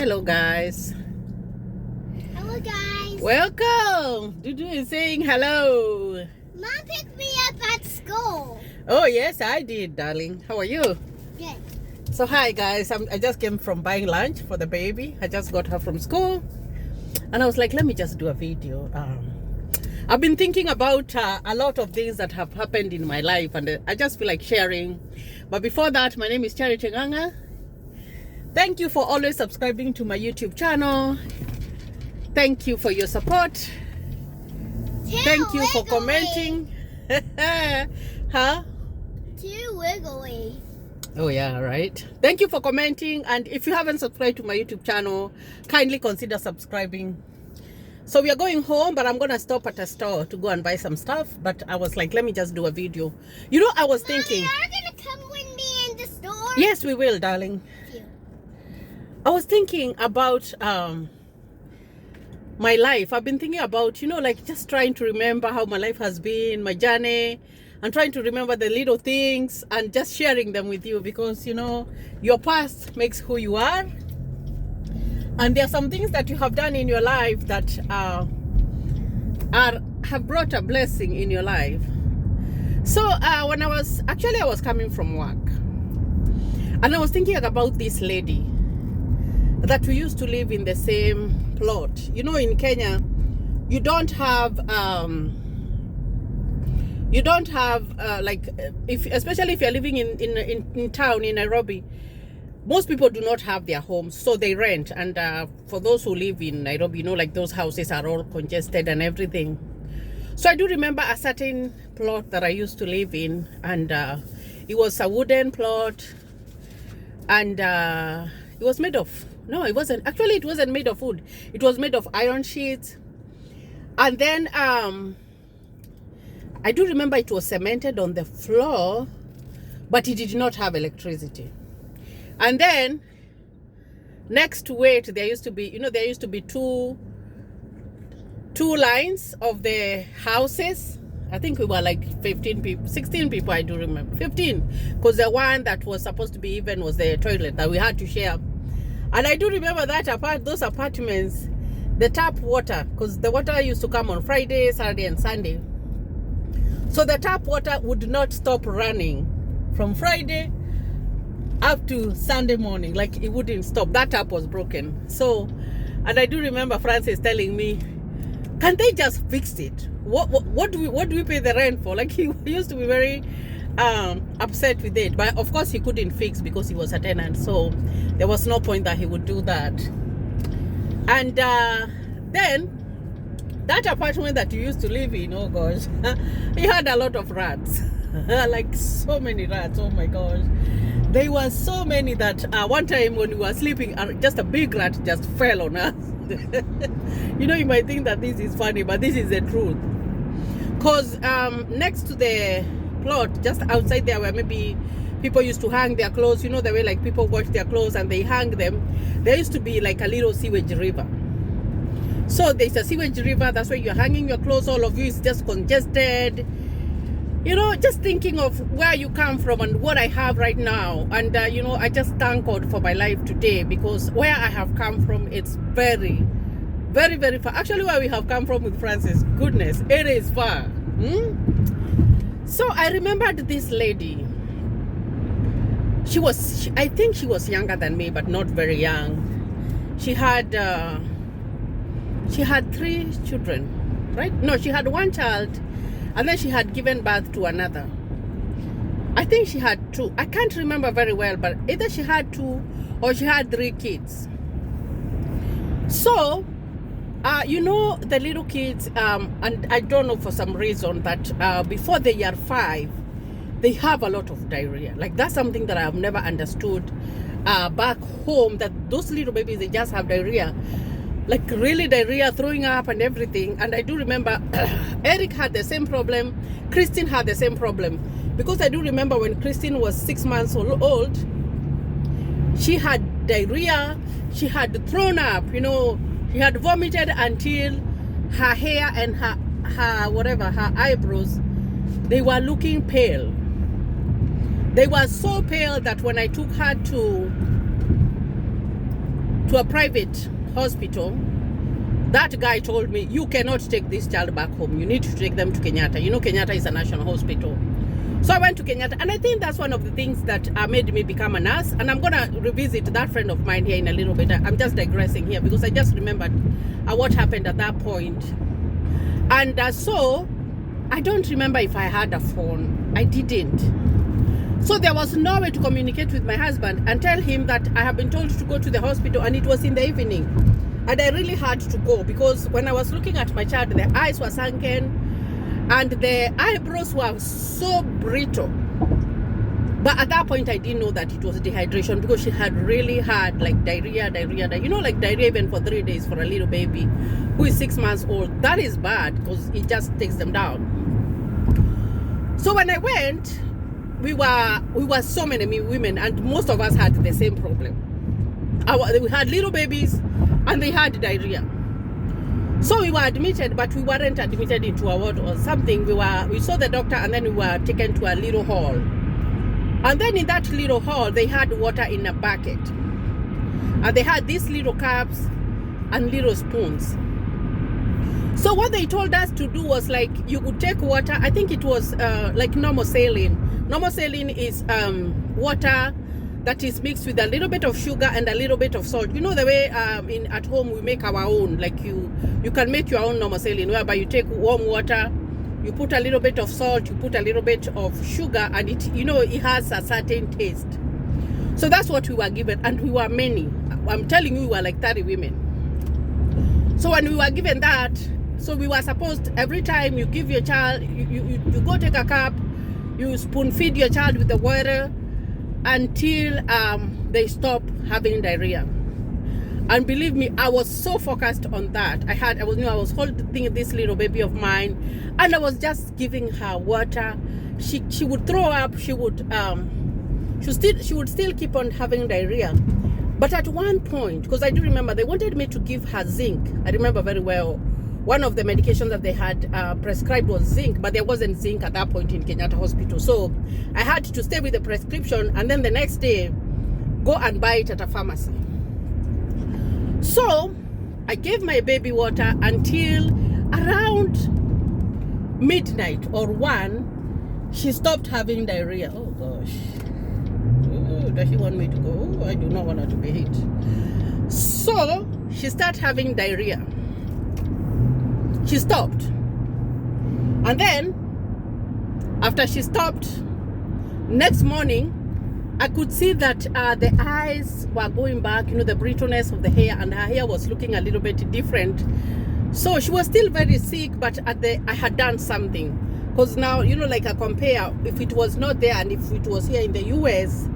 Hello guys. Hello guys. Welcome. Dudu is saying hello. Mom picked me up at school. Oh yes, I did, darling. How are you? Good. So hi guys. I just came from buying lunch for the baby. I just got her from school, and I was like, let me just do a video. I've been thinking about a lot of things that have happened in my life, and I just feel like sharing. But before that, my name is Charity Nganga. Thank you for always subscribing to my YouTube channel. Thank you for your support. Thank you for commenting. Huh? Too wiggly. Oh yeah, right. Thank you for commenting, and if you haven't subscribed to my YouTube channel, kindly consider subscribing. So we are going home, but I'm gonna stop at a store to go and buy some stuff. But I was like, let me just do a video. You know, I was thinking. Mommy, are you gonna come with me in the store? Yes, we will, darling. I was thinking about my life. I've been thinking about, like just trying to remember how my life has been, my journey, and trying to remember the little things and just sharing them with you because, your past makes who you are. And there are some things that you have done in your life that have brought a blessing in your life. So when I was coming from work, and I was thinking about this lady that we used to live in the same plot. In Kenya, you don't have especially if you're living in town in Nairobi, most people do not have their homes, so they rent. And for those who live in Nairobi, like those houses are all congested and everything. So I do remember a certain plot that I used to live in, and it was a wooden plot, and it was made of, no, it wasn't. Actually, it wasn't made of wood. It was made of iron sheets. And then I do remember it was cemented on the floor, but it did not have electricity. And then next to it, there used to be, two lines of the houses. I think we were like 15 people, 16 people, I do remember. 15, because the one that was supposed to be even was the toilet that we had to share. And I do remember that those apartments, the tap water, because the water used to come on Friday, Saturday, and Sunday. So the tap water would not stop running from Friday up to Sunday morning. Like, it wouldn't stop. That tap was broken. So, and I do remember Francis telling me, can't they just fix it? What do we pay the rent for? Like, he used to be very upset with it, but of course he couldn't fix because he was a tenant, so there was no point that he would do that. And then that apartment that you used to live in, oh gosh, he had a lot of rats. Like so many rats, oh my gosh. There were so many that one time when we were sleeping, just a big rat just fell on us. You might think that this is funny, but this is the truth. Because next to the plot, just outside there, where maybe people used to hang their clothes, the way like people wash their clothes and they hang them, there used to be like a little sewage river. So there's a sewage river, that's where you're hanging your clothes. All of you is just congested, just thinking of where you come from and what I have right now. And I just thank God for my life today, because where I have come from, it's very, very, very far. Actually, where we have come from with Francis, goodness, it is far. So I remembered this lady. I think she was younger than me, but not very young. She had 3 children, right? No, she had 1 child, and then she had given birth to another. I think she had 2. I can't remember very well, but either she had 2 or she had 3 kids. So, the little kids, and I don't know, for some reason that before the year 5, they have a lot of diarrhea. Like, that's something that I have never understood back home, that those little babies, they just have diarrhea. Like, really diarrhea, throwing up and everything. And I do remember Eric had the same problem. Christine had the same problem. Because I do remember when Christine was 6 months old, she had diarrhea. She had thrown up, she had vomited until her hair and her eyebrows, they were looking pale. They were so pale that when I took her to to a private hospital, that guy told me, you cannot take this child back home. You need to take them to Kenyatta. You know, Kenyatta is a national hospital. So I went to Kenyatta, and I think that's one of the things that made me become a nurse. And I'm going to revisit that friend of mine here in a little bit. I'm just digressing here because I just remembered what happened at that point. And so I don't remember if I had a phone. I didn't. So there was no way to communicate with my husband and tell him that I have been told to go to the hospital, and it was in the evening. And I really had to go because when I was looking at my child, the eyes were sunken and the eyebrows were so brittle. But at that point, I didn't know that it was dehydration because she had really had like diarrhea. You know, like diarrhea even for 3 days for a little baby who is 6 months old. That is bad because it just takes them down. So when I went, we were so many women, and most of us had the same problem. We had little babies and they had diarrhea. So we were admitted, but we weren't admitted into a ward or something. We saw the doctor, and then we were taken to a little hall. And then in that little hall, they had water in a bucket. And they had these little cups and little spoons. So what they told us to do was like, you would take water. I think it was like normal saline. Normal saline is water that is mixed with a little bit of sugar and a little bit of salt. You know the way at home we make our own. Like you can make your own normal saline, whereby you take warm water, you put a little bit of salt, you put a little bit of sugar, and it has a certain taste. So that's what we were given, and we were many. I'm telling you, we were like 30 women. So when we were given that, so we were supposed, every time you give your child, you go take a cup, you spoon feed your child with the water until they stop having diarrhea. And believe me, I was so focused on that. I was holding this little baby of mine, and I was just giving her water. She would throw up. She would still keep on having diarrhea. But at one point, because I do remember, they wanted me to give her zinc. I remember very well. One of the medications that they had prescribed was zinc, but there wasn't zinc at that point in Kenyatta Hospital. So I had to stay with the prescription, and then the next day, go and buy it at a pharmacy. So I gave my baby water until around midnight or 1, she stopped having diarrhea. Oh gosh. Oh, does she want me to go? Oh, I do not want her to be hit. So she started having diarrhea. She stopped. And then after she stopped, next morning, I could see that the eyes were going back, the brittleness of the hair, and her hair was looking a little bit different. So she was still very sick, but I had done something. Because now, like I compare, if it was not there and if it was here in the US,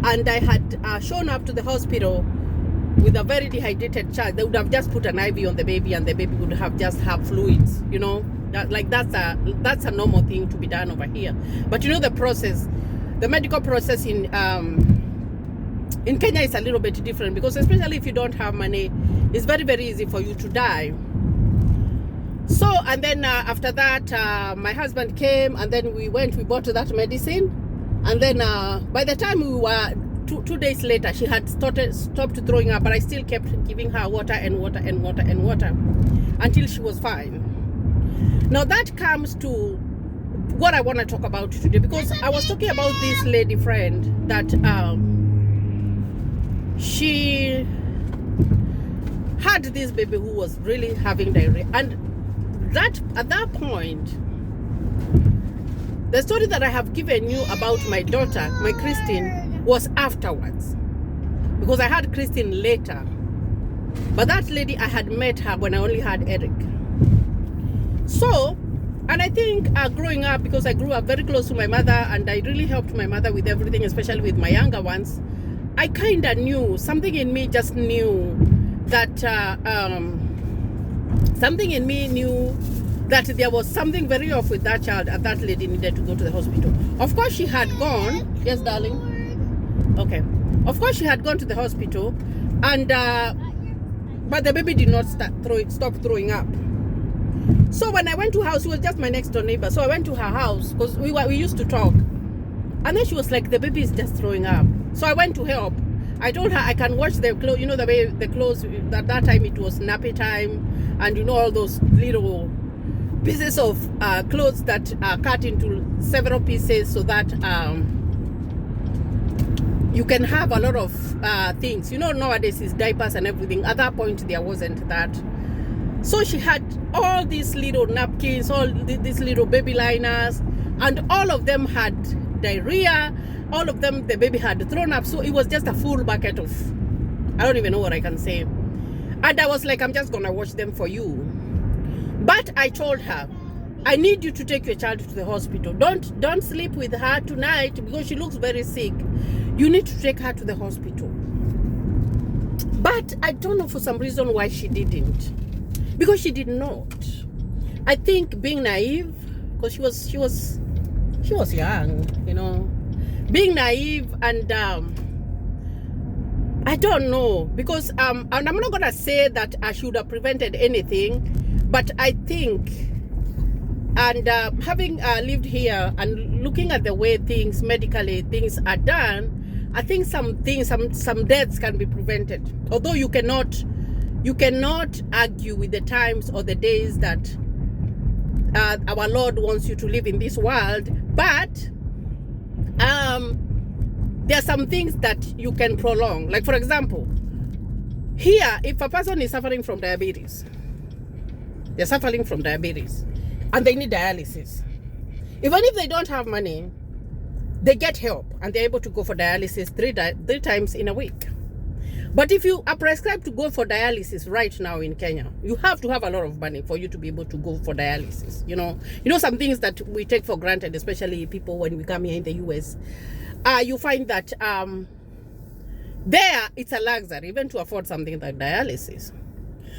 and I had shown up to the hospital with a very dehydrated child, they would have just put an IV on the baby, and the baby would have just have fluids, that's a normal thing to be done over here. But the process, the medical process in Kenya is a little bit different, because especially if you don't have money, it's very, very easy for you to die. So, and then after that, my husband came, and then we bought that medicine. And then by the time we were, 2 days later, she had stopped throwing up, but I still kept giving her water and water and water and water until she was fine. Now that comes to what I want to talk about today, because I was talking about this lady friend that she had this baby who was really having diarrhea, and that at that point, the story that I have given you about my daughter, my Christine, was afterwards, because I had Christine later. But that lady, I had met her when I only had Eric. So, and I think growing up, because I grew up very close to my mother, and I really helped my mother with everything, especially with my younger ones, I kind of knew, something in me just knew that, something in me knew that there was something very off with that child, and that lady needed to go to the hospital. Of course, she had gone. Yes, darling? Okay. Of course, she had gone to the hospital, and but the baby did not stop throwing up. So when I went to her house, she was just my next door neighbor. So I went to her house, because we used to talk. And then she was like, the baby is just throwing up. So I went to help. I told her I can wash the clothes. You know the way the clothes, at that time it was nappy time, and you know all those little pieces of clothes that are cut into several pieces so that you can have a lot of things. You know, nowadays is diapers and everything. At that point there wasn't that. So she had all these little napkins, all these little baby liners, and all of them had diarrhea. All of them the baby had thrown up. So it was just a full bucket of, I don't even know what I can say. And I was like, I'm just gonna wash them for you. But I told her, I need you to take your child to the hospital. Don't sleep with her tonight because she looks very sick. You need to take her to the hospital. But I don't know for some reason why she didn't. Because she did not. I think being naive, because she was young, you know. Being naive, and I don't know, because and I'm not gonna say that I should have prevented anything, but I think, and having lived here and looking at the way things medically things are done, I think some deaths can be prevented. Although you cannot argue with the times or the days that our Lord wants you to live in this world, but there are some things that you can prolong. Like for example, here, if a person is suffering from diabetes, they're suffering from diabetes and they need dialysis. Even if they don't have money, they get help and they're able to go for dialysis three times in a week. But if you are prescribed to go for dialysis right now in Kenya, you have to have a lot of money for you to be able to go for dialysis. You know some things that we take for granted, especially people when we come here in the US. You find that there it's a luxury even to afford something like dialysis.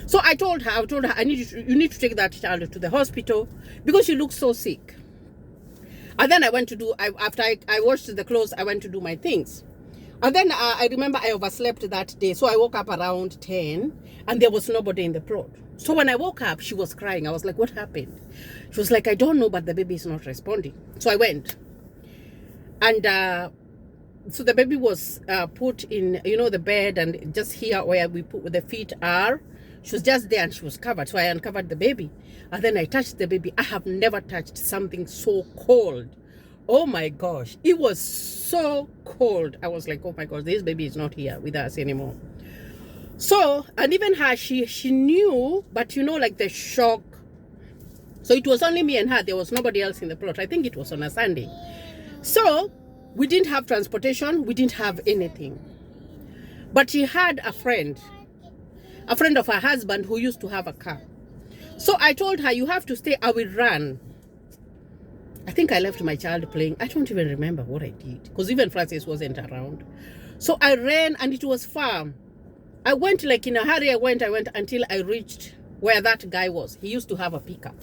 So I told her, you need to take that child to the hospital because she looks so sick. And then I went to do, after I washed the clothes, I went to do my things. And then I remember I overslept that day. So I woke up around 10 and there was nobody in the plot. So when I woke up, she was crying. I was like, what happened? She was like, I don't know, but the baby is not responding. So I went. And so the baby was put in, the bed, and just here where we put the feet are. She was just there and she was covered. So I uncovered the baby. And then I touched the baby. I have never touched something so cold. Oh my gosh, it was so cold. I was like, oh my gosh, this baby is not here with us anymore. So, and even her, she knew, but like the shock. So it was only me and her. There was nobody else in the plot. I think it was on a Sunday. So we didn't have transportation. We didn't have anything. But she had a friend of her husband who used to have a car. So I told her, you have to stay. I will run. I think I left my child playing. I don't even remember what I did because even Francis wasn't around. So I ran and it was far. I went like in a hurry. I went until I reached where that guy was. He used to have a pickup.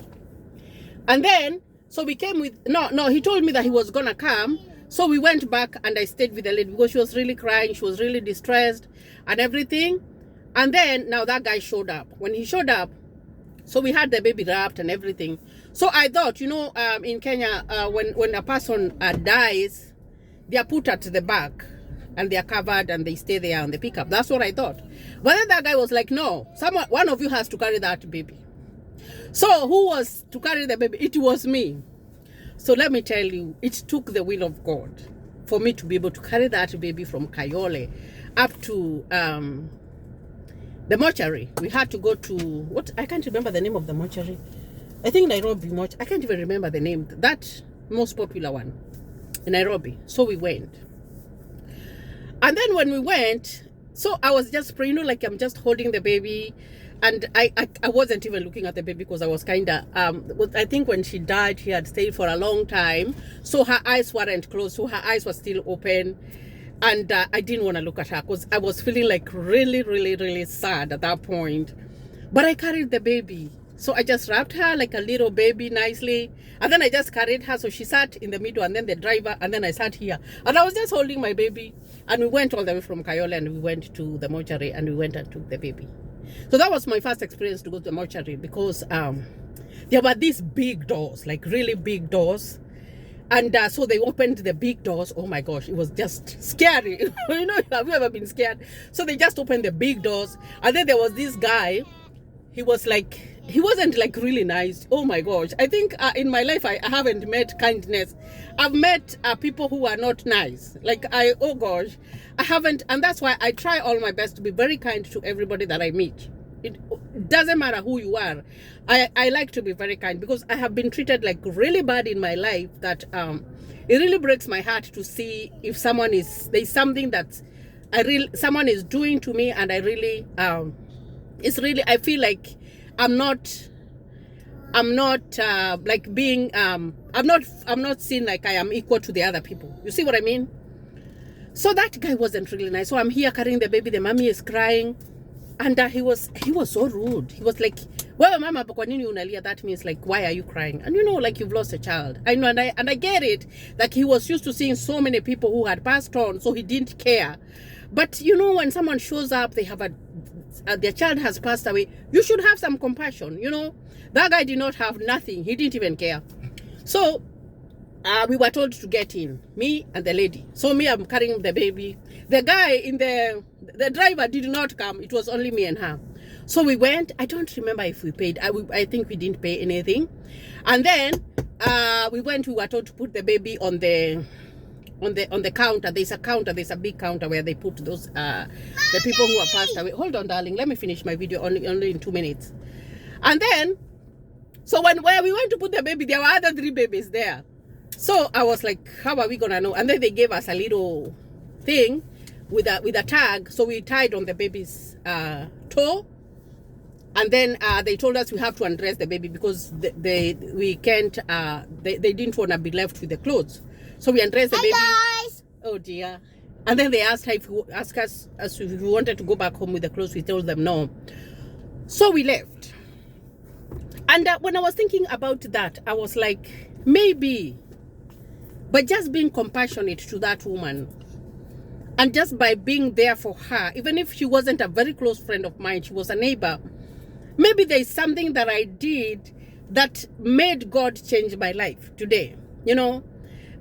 And then, so we came with, no, he told me that he was going to come. So we went back and I stayed with the lady because she was really crying. She was really distressed and everything. And then now that guy showed up. When he showed up, so we had the baby wrapped and everything. So I thought, in Kenya, when a person dies, they are put at the back and they are covered and they stay there on the pickup. That's what I thought. But then that guy was like, no, one of you has to carry that baby. So who was to carry the baby? It was me. So let me tell you, it took the will of God for me to be able to carry that baby from Kayole up to the mortuary. We had to go to, I can't remember the name of the mortuary. I think Nairobi mortuary. I can't even remember the name. That most popular one in Nairobi. So we went. And then when we went, so I was just praying, like I'm just holding the baby. And I wasn't even looking at the baby because I was kind of, I think when she died, she had stayed for a long time. So her eyes weren't closed. So her eyes were still open. And I didn't want to look at her because I was feeling like really, really, really sad at that point. But I carried the baby. So I just wrapped her like a little baby nicely. And then I just carried her. So she sat in the middle and then the driver. And then I sat here. And I was just holding my baby. And we went all the way from Kayole and we went to the mortuary and we went and took the baby. So that was my first experience to go to the mortuary because there were these big doors, like really big doors. And so they opened the big doors. Oh my gosh, it was just scary. You know, have you ever been scared? So they just opened the big doors. And then there was this guy. He was like, he wasn't like really nice. Oh my gosh. I think in my life, I haven't met kindness. I've met people who are not nice. Oh gosh, I haven't. And that's why I try all my best to be very kind to everybody that I meet. It doesn't matter who you are. I like to be very kind, because I have been treated like really bad in my life that it really breaks my heart to see if there's something that someone is doing to me, and I really I feel like I'm not like being I'm not seen like I am equal to the other people. You see what I mean? So that guy wasn't really nice. So I'm here carrying the baby, the mommy is crying. And he was so rude. He was like, well, mama, kwa nini unalia? That means like, why are you crying? And you know, like, you've lost a child. I know, and I get it. Like, he was used to seeing so many people who had passed on, so he didn't care. But you know, when someone shows up, they have their child has passed away, you should have some compassion. You know, that guy did not have nothing. He didn't even care. So we were told to get in, me and the lady. So me, I'm carrying the baby. The guy in the driver did not come. It was only me and her. So we went. I don't remember if we paid. I think we didn't pay anything. And then we went. We were told to put the baby on the counter. There's a counter. There's a big counter where they put those the people who have passed away. Hold on, darling. Let me finish my video only in 2 minutes. And then, so where we went to put the baby, there were other 3 babies there. So I was like, how are we gonna know? And then they gave us a little thing with a tag. So we tied on the baby's toe. And then they told us we have to undress the baby, because we can't, they didn't want to be left with the clothes. So we undressed the baby. Guys. Oh dear. And then they asked us if we wanted to go back home with the clothes. We told them no. So we left. And when I was thinking about that, I was like, maybe, but just being compassionate to that woman, and just by being there for her, even if she wasn't a very close friend of mine, she was a neighbor, maybe there's something that I did that made God change my life today, you know,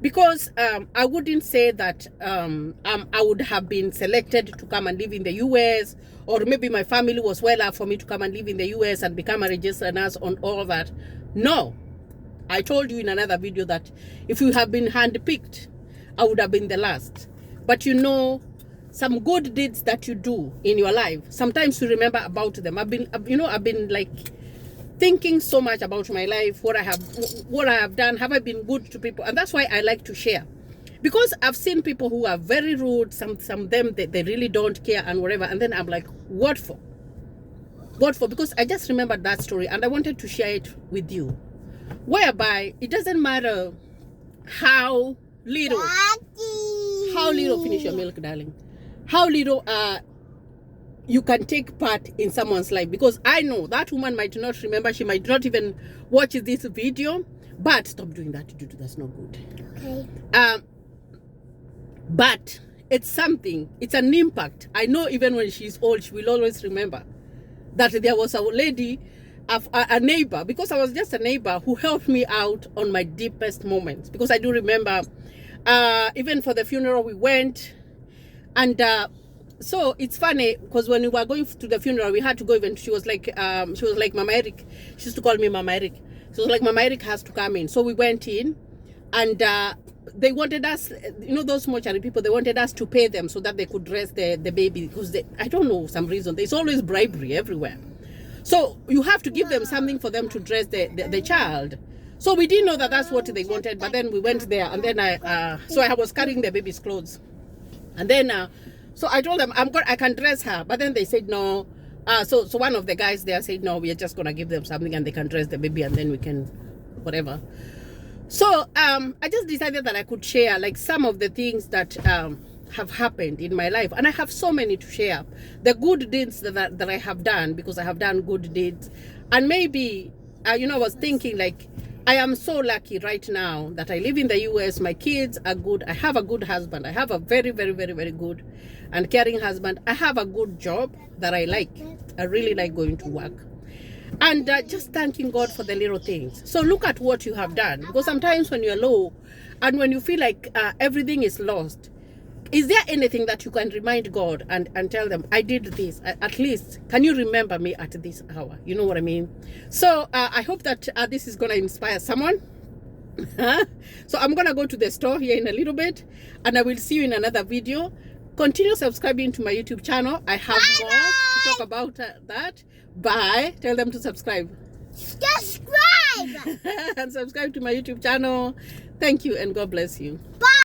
because I wouldn't say that I would have been selected to come and live in the US, or maybe my family was well up for me to come and live in the US and become a registered nurse on all of that. No. I told you in another video that if you have been handpicked, I would have been the last. But you know, some good deeds that you do in your life, sometimes you remember about them. I've been like thinking so much about my life, what I have done. Have I been good to people? And that's why I like to share, because I've seen people who are very rude. Some of them, they really don't care and whatever. And then I'm like, what for? What for? Because I just remembered that story and I wanted to share it with you. Whereby it doesn't matter how little, finish your milk, darling, how little you can take part in someone's life. Because I know that woman might not remember, she might not even watch this video, but stop doing that. That's not good. Okay. But it's something, it's an impact. I know even when she's old, she will always remember that there was a lady, a neighbor, because I was just a neighbor, who helped me out on my deepest moments. Because I do remember, even for the funeral we went, and so it's funny, because when we were going to the funeral, we had to go. Even she was like Mama Eric. She used to call me Mama Eric. She was like, Mama Eric has to come in. So we went in, and they wanted us, you know, those mortuary people, they wanted us to pay them so that they could dress the baby, because I don't know, some reason, there's always bribery everywhere. So you have to give them something for them to dress the child. So we didn't know that that's what they wanted, but then we went there, and then so I was carrying the baby's clothes, and then so I told them I can dress her, but then they said no. So one of the guys there said no, we are just gonna give them something and they can dress the baby, and then we can whatever. So I just decided that I could share like some of the things that have happened in my life, and I have so many to share. The good deeds that I have done, because I have done good deeds. And maybe you know, I was thinking like, I am so lucky right now that I live in the US. My kids are good. I have a good husband. I have a very, very, very, very good and caring husband. I have a good job that I like. I really like going to work. and just thanking God for the little things. So look at what you have done, because sometimes when you're low and when you feel like everything is lost, is there anything that you can remind God and tell them, I did this, at least can you remember me at this hour? You know what I mean? So I hope that this is gonna inspire someone. So I'm gonna go to the store here in a little bit, and I will see you in another video. Continue subscribing to my YouTube channel. I have more to talk about that. Bye. Tell them to subscribe. Subscribe. And subscribe to my YouTube channel. Thank you, and God bless you. Bye.